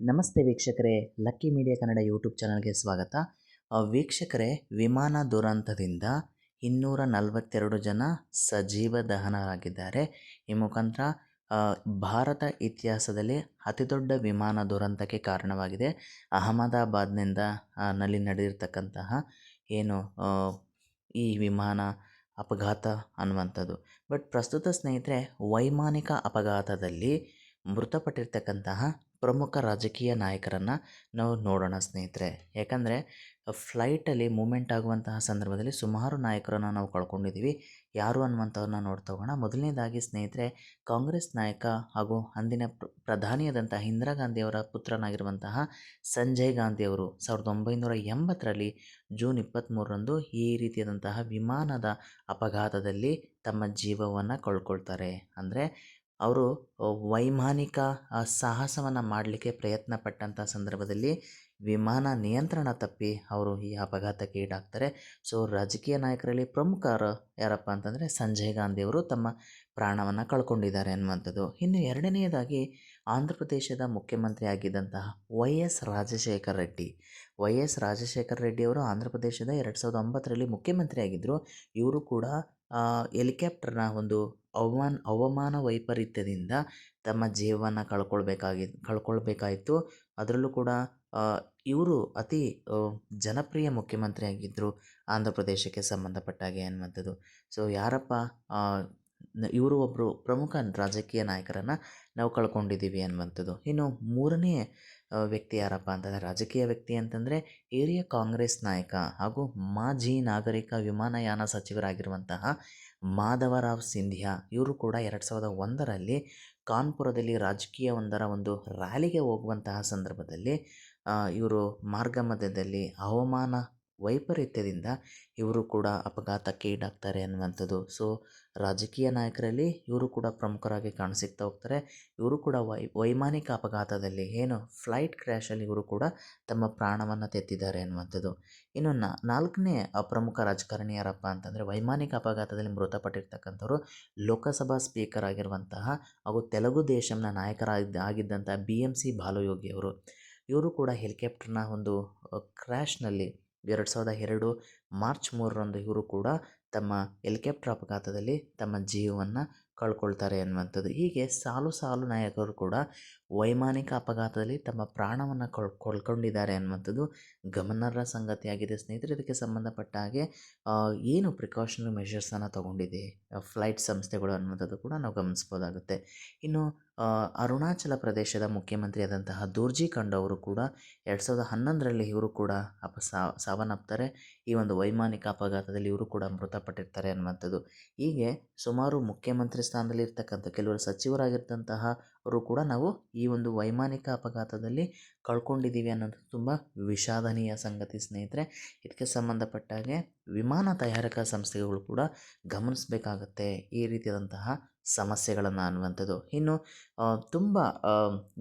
ನಮಸ್ತೆ ವೀಕ್ಷಕರೇ, lucky media Kannada YouTube ಚಾನಲ್ಗೆ ಸ್ವಾಗತ. ವೀಕ್ಷಕರೇ, ವಿಮಾನ ದುರಂತದಿಂದ 242 ಜನ ಸಜೀವ ದಹನರಾಗಿದ್ದಾರೆ. ಈ ಮುಖಾಂತರ ಭಾರತ ಇತಿಹಾಸದಲ್ಲಿ ಅತಿದೊಡ್ಡ ವಿಮಾನ ದುರಂತಕ್ಕೆ ಕಾರಣವಾಗಿದೆ. ಅಹಮದಾಬಾದ್ನಿಂದ ನಲ್ಲಿ ನಡೆದಿರ್ತಕ್ಕಂತಹ ಏನು ಈ ವಿಮಾನ ಅಪಘಾತ ಅನ್ನುವಂಥದ್ದು. ಬಟ್ ಪ್ರಸ್ತುತ ಸ್ನೇಹಿತರೆ, ವೈಮಾನಿಕ ಅಪಘಾತದಲ್ಲಿ ಮೃತಪಟ್ಟಿರ್ತಕ್ಕಂತಹ ಪ್ರಮುಖ ರಾಜಕೀಯ ನಾಯಕರನ್ನು ನಾವು ನೋಡೋಣ ಸ್ನೇಹಿತರೆ. ಯಾಕಂದರೆ ಫ್ಲೈಟಲ್ಲಿ ಮೂಮೆಂಟ್ ಆಗುವಂತಹ ಸಂದರ್ಭದಲ್ಲಿ ಸುಮಾರು ನಾಯಕರನ್ನು ನಾವು ಕಳ್ಕೊಂಡಿದ್ದೀವಿ. ಯಾರು ಅನ್ನುವಂಥವ್ರನ್ನ ನೋಡ್ತಾ ಹೋಗೋಣ. ಮೊದಲನೇದಾಗಿ ಸ್ನೇಹಿತರೆ, ಕಾಂಗ್ರೆಸ್ ನಾಯಕ ಹಾಗೂ ಅಂದಿನ ಪ್ರಧಾನಿಯಾದಂತಹ ಇಂದಿರಾ ಗಾಂಧಿಯವರ ಪುತ್ರನಾಗಿರುವಂತಹ ಸಂಜಯ್ ಗಾಂಧಿಯವರು 1980ರಲ್ಲಿ ಜೂನ್ 23ರಂದು ಈ ರೀತಿಯಾದಂತಹ ವಿಮಾನದ ಅಪಘಾತದಲ್ಲಿ ತಮ್ಮ ಜೀವವನ್ನು ಕಳ್ಕೊಳ್ತಾರೆ. ಅಂದರೆ ಅವರು ವೈಮಾನಿಕ ಸಾಹಸವನ್ನು ಮಾಡಲಿಕ್ಕೆ ಪ್ರಯತ್ನ ಪಟ್ಟಂಥ ಸಂದರ್ಭದಲ್ಲಿ ವಿಮಾನ ನಿಯಂತ್ರಣ ತಪ್ಪಿ ಅವರು ಈ ಅಪಘಾತಕ್ಕೆ ಈಡಾಗ್ತಾರೆ. ಸೊ ರಾಜಕೀಯ ನಾಯಕರಲ್ಲಿ ಪ್ರಮುಖರು ಯಾರಪ್ಪ ಅಂತಂದರೆ ಸಂಜಯ್ ಗಾಂಧಿಯವರು ತಮ್ಮ ಪ್ರಾಣವನ್ನು ಕಳ್ಕೊಂಡಿದ್ದಾರೆ ಅನ್ನುವಂಥದ್ದು. ಇನ್ನು ಎರಡನೆಯದಾಗಿ ಆಂಧ್ರ ಪ್ರದೇಶದ ಮುಖ್ಯಮಂತ್ರಿ ಆಗಿದ್ದಂತಹ ವೈ.ಎಸ್. ರಾಜಶೇಖರ ರೆಡ್ಡಿ ಅವರು ಆಂಧ್ರ ಪ್ರದೇಶದ 2009ರಲ್ಲಿ ಮುಖ್ಯಮಂತ್ರಿ ಆಗಿದ್ದರು. ಇವರು ಕೂಡ ಹೆಲಿಕಾಪ್ಟರ್ನ ಒಂದು ಹವಾಮಾನ ವೈಪರೀತ್ಯದಿಂದ ತಮ್ಮ ಜೀವವನ್ನು ಕಳ್ಕೊಳ್ಬೇಕಾಯಿತು. ಅದರಲ್ಲೂ ಕೂಡ ಇವರು ಅತಿ ಜನಪ್ರಿಯ ಮುಖ್ಯಮಂತ್ರಿ ಆಗಿದ್ದರು ಆಂಧ್ರ ಪ್ರದೇಶಕ್ಕೆ ಸಂಬಂಧಪಟ್ಟಾಗೆ ಅನ್ನುವಂಥದ್ದು. ಸೊ ಯಾರಪ್ಪ ಇವರು ಒಬ್ಬರು ಪ್ರಮುಖ ರಾಜಕೀಯ ನಾಯಕರನ್ನು ನಾವು ಕಳ್ಕೊಂಡಿದ್ದೀವಿ ಅನ್ನುವಂಥದ್ದು. ಇನ್ನು ಮೂರನೇ ವ್ಯಕ್ತಿ ಯಾರಪ್ಪ ಅಂತಂದರೆ, ರಾಜಕೀಯ ವ್ಯಕ್ತಿ ಅಂತಂದರೆ ಹಿರಿಯ ಕಾಂಗ್ರೆಸ್ ನಾಯಕ ಹಾಗೂ ಮಾಜಿ ನಾಗರಿಕ ವಿಮಾನಯಾನ ಸಚಿವರಾಗಿರುವಂತಹ ಮಾಧವರಾವ್ ಸಿಂಧಿಯಾ. ಇವರು ಕೂಡ 2001ರಲ್ಲಿ ಕಾನ್ಪುರದಲ್ಲಿ ರಾಜಕೀಯವೊಂದರ ಒಂದು ರ್ಯಾಲಿಗೆ ಹೋಗುವಂತಹ ಸಂದರ್ಭದಲ್ಲಿ ಇವರು ಮಾರ್ಗ ಮಧ್ಯದಲ್ಲಿ ಹವಾಮಾನ ವೈಪರೀತ್ಯದಿಂದ ಇವರು ಕೂಡ ಅಪಘಾತಕ್ಕೆ ಈಡಾಗ್ತಾರೆ ಅನ್ನುವಂಥದ್ದು. ಸೊ ರಾಜಕೀಯ ನಾಯಕರಲ್ಲಿ ಇವರು ಕೂಡ ಪ್ರಮುಖರಾಗಿ ಕಾಣಸಿಗ್ತಾ ಹೋಗ್ತಾರೆ. ಇವರು ಕೂಡ ವೈಮಾನಿಕ ಅಪಘಾತದಲ್ಲಿ ಏನು ಫ್ಲೈಟ್ ಕ್ರ್ಯಾಶಲ್ಲಿ ಇವರು ಕೂಡ ತಮ್ಮ ಪ್ರಾಣವನ್ನು ತೆತ್ತಿದ್ದಾರೆ ಅನ್ನುವಂಥದ್ದು. ಇನ್ನು ನಾಲ್ಕನೇ ಪ್ರಮುಖ ರಾಜಕಾರಣಿ ಯಾರಪ್ಪ ಅಂತಂದರೆ, ವೈಮಾನಿಕ ಅಪಘಾತದಲ್ಲಿ ಮೃತಪಟ್ಟಿರ್ತಕ್ಕಂಥವ್ರು ಲೋಕಸಭಾ ಸ್ಪೀಕರ್ ಆಗಿರುವಂತಹ ಹಾಗೂ ತೆಲುಗು ದೇಶಂನ ಆಗಿದ್ದಂಥ BMC ಬಾಲಯೋಗಿ ಅವರು. ಇವರು ಕೂಡ ಹೆಲಿಕಾಪ್ಟರ್ನ ಒಂದು ಕ್ರ್ಯಾಶ್ನಲ್ಲಿ 2002 ಮಾರ್ಚ್ 3ರಂದು ಇವರು ಕೂಡ ತಮ್ಮ ಹೆಲಿಕಾಪ್ಟರ್ ಅಪಘಾತದಲ್ಲಿ ತಮ್ಮ ಜೀವವನ್ನು ಕಳ್ಕೊಳ್ತಾರೆ ಅನ್ನುವಂಥದ್ದು. ಹೀಗೆ ಸಾಲು ನಾಯಕರು ಕೂಡ ವೈಮಾನಿಕ ಅಪಘಾತದಲ್ಲಿ ತಮ್ಮ ಪ್ರಾಣವನ್ನು ಕಳ್ಕೊಂಡಿದ್ದಾರೆ ಅನ್ನುವಂಥದ್ದು ಗಮನಾರ್ಹ ಸಂಗತಿಯಾಗಿದೆ ಸ್ನೇಹಿತರೆ. ಇದಕ್ಕೆ ಸಂಬಂಧಪಟ್ಟ ಹಾಗೆ ಏನು ಪ್ರಿಕಾಷನರಿ ಮೆಷರ್ಸನ್ನು ತಗೊಂಡಿದೆ ಫ್ಲೈಟ್ ಸಂಸ್ಥೆಗಳು ಅನ್ನುವಂಥದ್ದು ಕೂಡ ನಾವು ಗಮನಿಸ್ಬೋದಾಗುತ್ತೆ. ಇನ್ನು ಅರುಣಾಚಲ ಪ್ರದೇಶದ ಮುಖ್ಯಮಂತ್ರಿಯಾದಂತಹ ದೋರ್ಜಿ ಖಂಡು ಅವರು ಕೂಡ 2011ರಲ್ಲಿ ಇವರು ಕೂಡ ಸಾವನ್ನಪ್ತಾರೆ. ಈ ಒಂದು ವೈಮಾನಿಕ ಅಪಘಾತದಲ್ಲಿ ಇವರು ಕೂಡ ಮೃತಪಟ್ಟಿರ್ತಾರೆ ಅನ್ನುವಂಥದ್ದು. ಹೀಗೆ ಸುಮಾರು ಮುಖ್ಯಮಂತ್ರಿ ಸ್ಥಾನದಲ್ಲಿ ಇರ್ತಕ್ಕಂಥ ಕೆಲವರು ಸಚಿವರಾಗಿರ್ತಂತಹ ಅವರು ಕೂಡ ನಾವು ಈ ಒಂದು ವೈಮಾನಿಕ ಅಪಘಾತದಲ್ಲಿ ಕಳ್ಕೊಂಡಿದ್ದೀವಿ ಅನ್ನೋದು ತುಂಬ ವಿಷಾದನೀಯ ಸಂಗತಿ ಸ್ನೇಹಿತರೆ. ಇದಕ್ಕೆ ಸಂಬಂಧಪಟ್ಟ ಹಾಗೆ ವಿಮಾನ ತಯಾರಕಾ ಸಂಸ್ಥೆಗಳು ಕೂಡ ಗಮನಿಸಬೇಕಾಗತ್ತೆ ಈ ರೀತಿಯಾದಂತಹ ಸಮಸ್ಯೆಗಳನ್ನು ಅನ್ನುವಂಥದ್ದು. ಇನ್ನು ತುಂಬ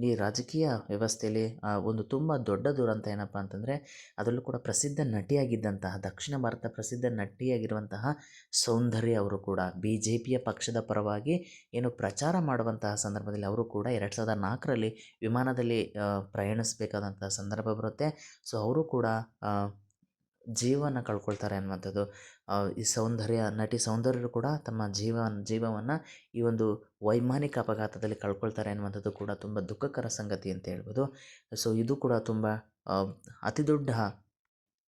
ಈ ರಾಜಕೀಯ ವ್ಯವಸ್ಥೆಯಲ್ಲಿ ಒಂದು ತುಂಬ ದೊಡ್ಡ ದುರಂತ ಏನಪ್ಪ ಅಂತಂದರೆ, ಅದರಲ್ಲೂ ಕೂಡ ಪ್ರಸಿದ್ಧ ನಟಿಯಾಗಿದ್ದಂತಹ ದಕ್ಷಿಣ ಭಾರತ ಪ್ರಸಿದ್ಧ ನಟಿಯಾಗಿರುವಂತಹ ಸೌಂದರ್ಯ ಅವರು ಕೂಡ BJPಯ ಪಕ್ಷದ ಪರವಾಗಿ ಏನು ಪ್ರಚಾರ ಮಾಡುವಂತಹ ಸಂದರ್ಭದಲ್ಲಿ ಅವರು ಕೂಡ 2004ರಲ್ಲಿ ವಿಮಾನದಲ್ಲಿ ಪ್ರಯಾಣಿಸಬೇಕಾದಂತಹ ಸಂದರ್ಭ ಬರುತ್ತೆ. ಸೊ ಅವರು ಕೂಡ ಜೀವನ ಕಳ್ಕೊಳ್ತಾರೆ ಅನ್ನುವಂಥದ್ದು. ಈ ನಟಿ ಸೌಂದರ್ಯರು ಕೂಡ ತಮ್ಮ ಜೀವವನ್ನು ಈ ಒಂದು ವೈಮಾನಿಕ ಅಪಘಾತದಲ್ಲಿ ಕಳ್ಕೊಳ್ತಾರೆ ಅನ್ನುವಂಥದ್ದು ಕೂಡ ತುಂಬ ದುಃಖಕರ ಸಂಗತಿ ಅಂತ ಹೇಳ್ಬೋದು. ಸೊ ಇದು ಕೂಡ ತುಂಬ ಅತಿ ದೊಡ್ಡ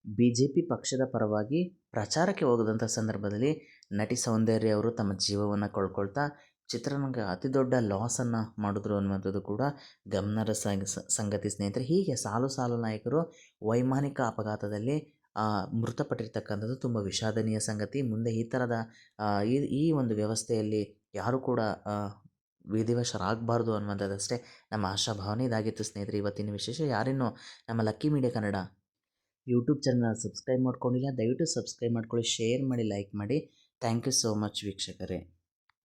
BJP ಪಕ್ಷದ ಪರವಾಗಿ ಪ್ರಚಾರಕ್ಕೆ ಹೋಗದಂಥ ಸಂದರ್ಭದಲ್ಲಿ ನಟಿ ಸೌಂದರ್ಯ ಅವರು ತಮ್ಮ ಜೀವವನ್ನು ಕಳ್ಕೊಳ್ತಾ ಚಿತ್ರರಂಗ ಅತಿ ದೊಡ್ಡ ಲಾಸನ್ನು ಮಾಡಿದ್ರು ಅನ್ನುವಂಥದ್ದು ಕೂಡ ಗಮನಾರ್ಹ ಸಂಗತಿ ಸ್ನೇಹಿತರೆ. ಹೀಗೆ ಸಾಲು ನಾಯಕರು ವೈಮಾನಿಕ ಅಪಘಾತದಲ್ಲಿ ಮೃತಪಟ್ಟಿರ್ತಕ್ಕಂಥದ್ದು ತುಂಬ ವಿಷಾದನೀಯ ಸಂಗತಿ. ಮುಂದೆ ಈ ಥರದ ಈ ಒಂದು ವ್ಯವಸ್ಥೆಯಲ್ಲಿ ಯಾರು ಕೂಡ ವಿಧಿವಶರಾಗಬಾರ್ದು ಅನ್ನುವಂಥದ್ದಷ್ಟೇ ನಮ್ಮ ಆಶಾಭಾವನೆ. ಇದಾಗಿತ್ತು ಸ್ನೇಹಿತರೆ ಇವತ್ತಿನ ವಿಶೇಷ. ಯಾರಿನ್ನೂ ನಮ್ಮ lucky media Kannada YouTube channel subscribe ಮಾಡ್ಕೊಂಡಿಲ್ಲ, ದಯವಿಟ್ಟು ಸಬ್ಸ್ಕ್ರೈಬ್ ಮಾಡ್ಕೊಳ್ಳಿ, ಶೇರ್ ಮಾಡಿ, ಲೈಕ್ ಮಾಡಿ. ಥ್ಯಾಂಕ್ ಯು ಸೋ ಮಚ್ ವೀಕ್ಷಕರೇ.